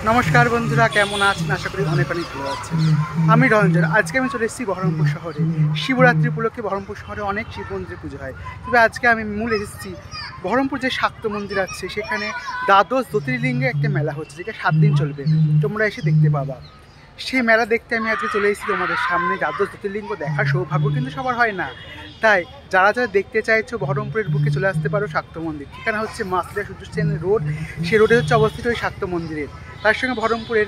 নমস্কার বন্ধুরা, কেমন আছেন? আশা করি অনেক অনেক ভালো আছেন। আমি রঞ্জন। আজকে আমি চলে এসেছি বহরমপুর শহরে। শিবরাত্রি উপলক্ষে বহরমপুর শহরে অনেক শিব মন্দিরে পুজো হয়, তবে আজকে আমি মূল এসেছি বহরমপুর যে শাক্ত মন্দির আছে সেখানে দ্বাদশ জ্যোতির্লিঙ্গে একটা মেলা হচ্ছে, যেটা 7 দিন চলবে। তোমরা এসে দেখতে পাবা। সেই মেলা দেখতে আমি আজকে চলে এসেছি তোমাদের সামনে। দ্বাদশ জ্যোতির্লিঙ্গ দেখার সৌভাগ্য কিন্তু সবার হয় না, তাই যারা যারা দেখতে চাইছো বহরমপুরের বুকে চলে আসতে পারো শাক্ত মন্দির। ঠিকানা হচ্ছে মাসলিয়া সূর্যসেন রোড, সেই রোডে হচ্ছে অবস্থিত ওই শাক্ত মন্দিরের। তার সঙ্গে বহরমপুরের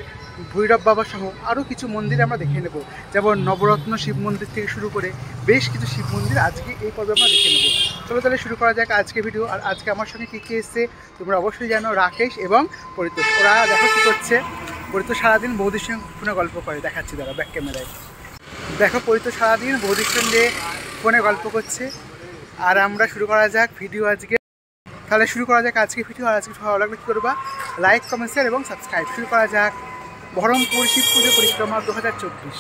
ভৈরব বাবা সহ আরও কিছু মন্দির আমরা দেখে নেব, যেমন নবরত্ন শিব মন্দির থেকে শুরু করে বেশ কিছু শিব মন্দির আজকে এই পর্বে আমরা দেখে নেব। চলো তাহলে শুরু করা যাক আজকে ভিডিও। আর আজকে আমার সঙ্গে কী কী এসছে তোমরা অবশ্যই জানো, রাকেশ এবং পরিতোষ। ওরা দেখো কী করছে। পরিতোষ সারাদিন বৌদির সঙ্গে ফোনে গল্প করে, দেখাচ্ছি দাঁড়া ব্যাক ক্যামেরায়। দেখো পরিতোষ সারাদিন বৌদির সঙ্গে ফোনে গল্প করছে। আর আমরা শুরু করা যাক ভিডিও আজকে। তাহলে শুরু করা যাক আজকে ভিডিও। আর আজকে ভালো লাগলে কী করবা, লাইক, কমেন্ট, শেয়ার এবং সাবস্ক্রাইব। শুরু করা যাক বহরমপুর শিব পুজো পরিক্রমা 2024।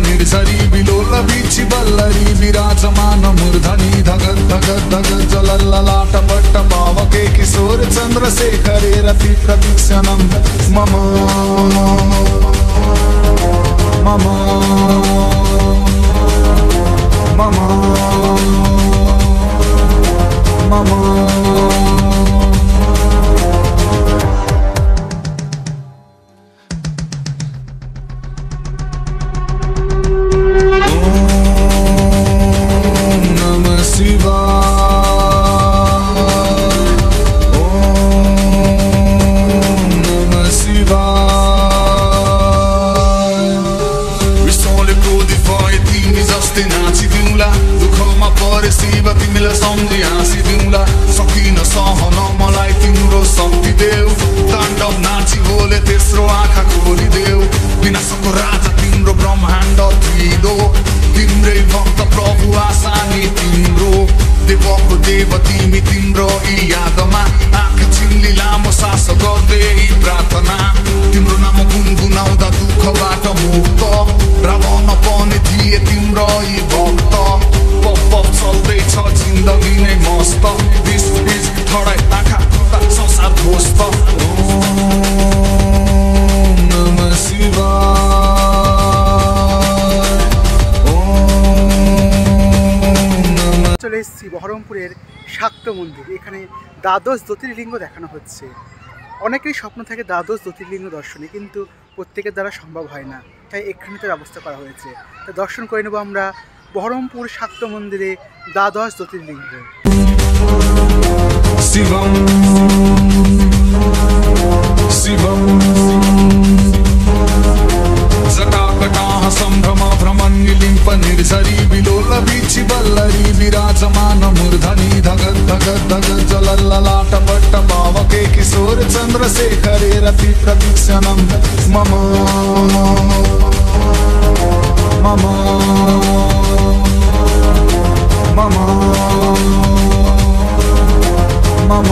निर्झरी बिलोल बीची बल्लरी विराजमान मूर्धनि धगत धगत धगत जलल्ललाट पट्ट पावके किशोर चंद्रशेखरे रति प्रतीक्षणं मम मम मम मम सकिन सहन मलाई तिम्रो शक्ति देऊ ताण्डव नाची बोले तेस्रो आँखा खोलिदेऊ विनाशको राजा तिम्रो ब्रह्माण्ड थिलो तिम्रै भक्त प्रभु आशा नि तिम्रो देवको देव तिमी तिम्रो यादमा आँखा चिन्ली लामो सास गर्दै प्रार्थना तिम्रो नाम गुनगुनाउँदा दुःखबाट मुक्त रावण पनि थिए तिम्रो भक्त पप पप चल्दैछ जिन्दगी नै मस्त बिच बिच ठडाइ आँखा खुट्टा संसार ध्वस्त ओम नमः शिवाय ओम नमः। চলে এসেছি বহরমপুরের শাক্ত মন্দির। এখানে দ্বাদশ জ্যোতির্লিঙ্গ দেখানো হচ্ছে। অনেকেরই স্বপ্ন থাকে দ্বাদশ জ্যোতির্লিঙ্গ দর্শনে, কিন্তু প্রত্যেকের দ্বারা সম্ভব হয় না, তাই এখানে তো ব্যবস্থা করা হয়েছে। তাই দর্শন করে নেব আমরা বহরমপুর শাক্ত মন্দিরে দ্বাদশ জ্যোতির্লিঙ্গ। শিবম শিবম जटाकटाः सम्भ्रम भ्रमन्निलिम्प निर्झरी बिलोल बीची बल्लरी विराजमान मूर्धनि धगत धगत धगत जलल्ललाट पट्ट पावके किशोर चंद्रशेखरे रति प्रतीक्षणं मम मम मम मम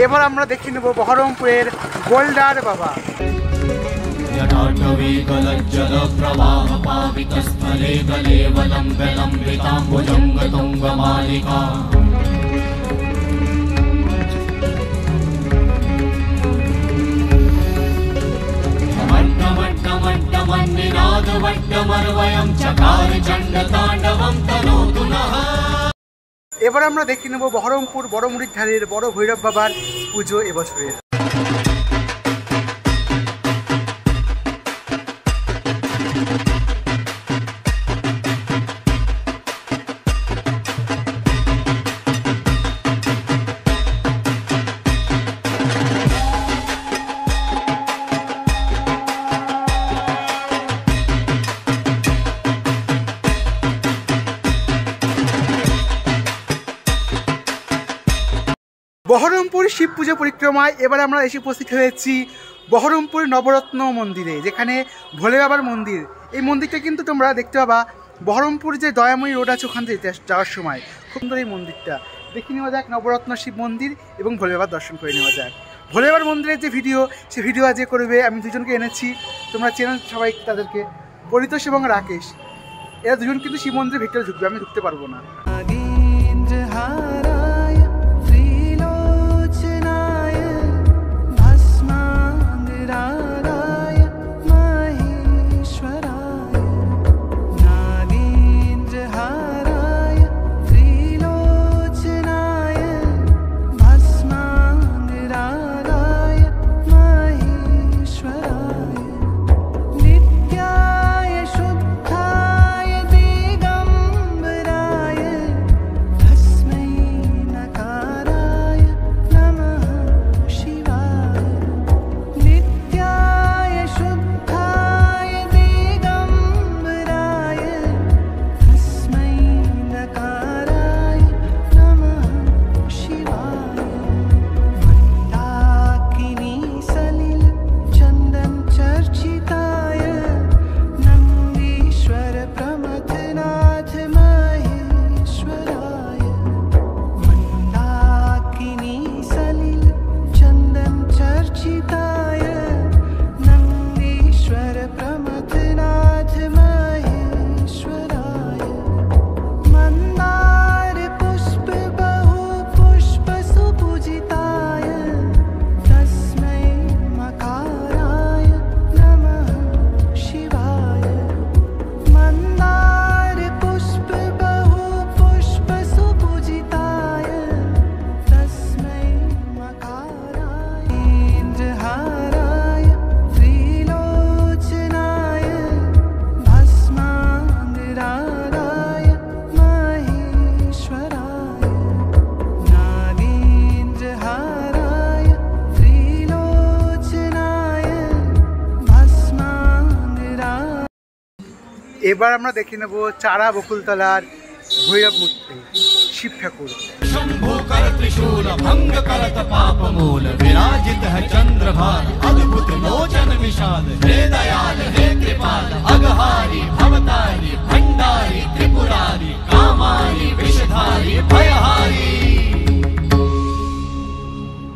এবার আমরা দেখে নেব বহরমপুরের গোল্ডার বাবা। এবার আমরা দেখে নেব বহরমপুর বড় মুড়ির ধারের বড় ভৈরব বাবার পুজো এবছরের। বহরমপুর শিব পুজো পরিক্রমায় এবার আমরা এসে উপস্থিত হয়েছি বহরমপুর নবরত্ন মন্দিরে, যেখানে ভোলে বাবার মন্দির। এই মন্দিরটা কিন্তু তোমরা দেখতে পাবা বহরমপুর যে দয়াময়ী রোড আছে ওখান থেকে যাওয়ার সময়। খুব সুন্দর এই মন্দিরটা, দেখে নেওয়া যাক নবরত্ন শিব মন্দির এবং ভোলে বাবার দর্শন করে নেওয়া যাক। ভোলে বাবার মন্দিরের যে ভিডিও, সেই ভিডিও আজকে করবে আমি দুজনকে এনেছি, তোমরা চেনো সবাই তাদেরকে, পরিতোষ এবং রাকেশ। এরা দুজন কিন্তু শিব মন্দিরের ভিতরে ঢুকবে, আমি ঢুকতে পারবো না। এবার আমরা দেখে নেব চারা বকুলতলার ভৈরব মূর্তি শিব ঠাকুর। शंभु कर त्रिशूल भंग करत पाप मूल विराजित है चंद्रभान अद्भुत लोचन विशाल हे दयाल हे कृपाल अघहारी भवतारी भंडारी त्रिपुरारी कामारी विषधारी भयहारी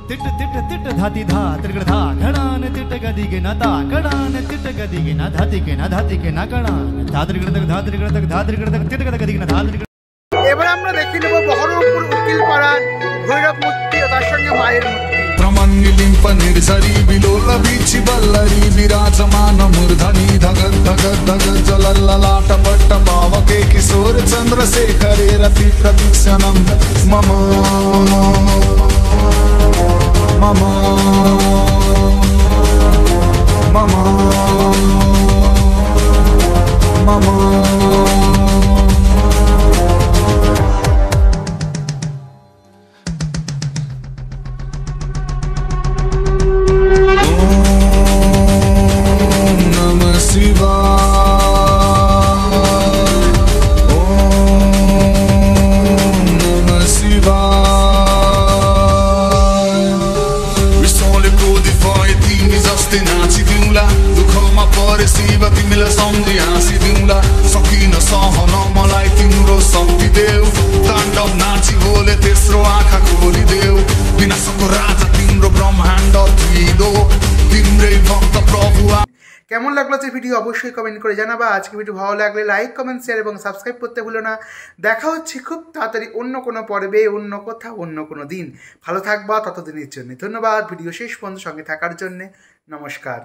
तिट तिट तिट धाति धा त्रिगण धा घड़ान तिट गदि के नता घड़ान तिट गदि के न धाति के न धाति के न घड़ान धात्रिगण तक धात्रिगण तक धात्रिगण तक तिट गदि के न धात्रिगण। এবার আমরা দেখে নেব বহরমপুর উকিলপাড়ার ভৈরব মূর্তি ও তার সঙ্গে মায়ের মূর্তি। प्रमन्निलिम्प निर्झरी विलोल बीचि बल्लरी विराजमान मूर्धनि धगत धगत धगत जलल्ललाट पट्ट पावके किशोर चन्द्रशेखरे रति प्रतीक्षणं मम मम मम मम কেমন লাগলো যে ভিডিও অবশ্যই কমেন্ট করে জানাবা। আজকে ভিডিও ভালো লাগলে লাইক কমেন্ট শেয়ার এবং সাবস্ক্রাইব করতে ভুলো না। দেখা হচ্ছে খুব তাড়াতাড়ি অন্য কোনো পর্বে, অন্য কোথাও, অন্য কোনো দিন। ভালো থাকবা ততদিনের জন্য। ধন্যবাদ ভিডিও শেষ পর্যন্ত সঙ্গে থাকার জন্য। নমস্কার।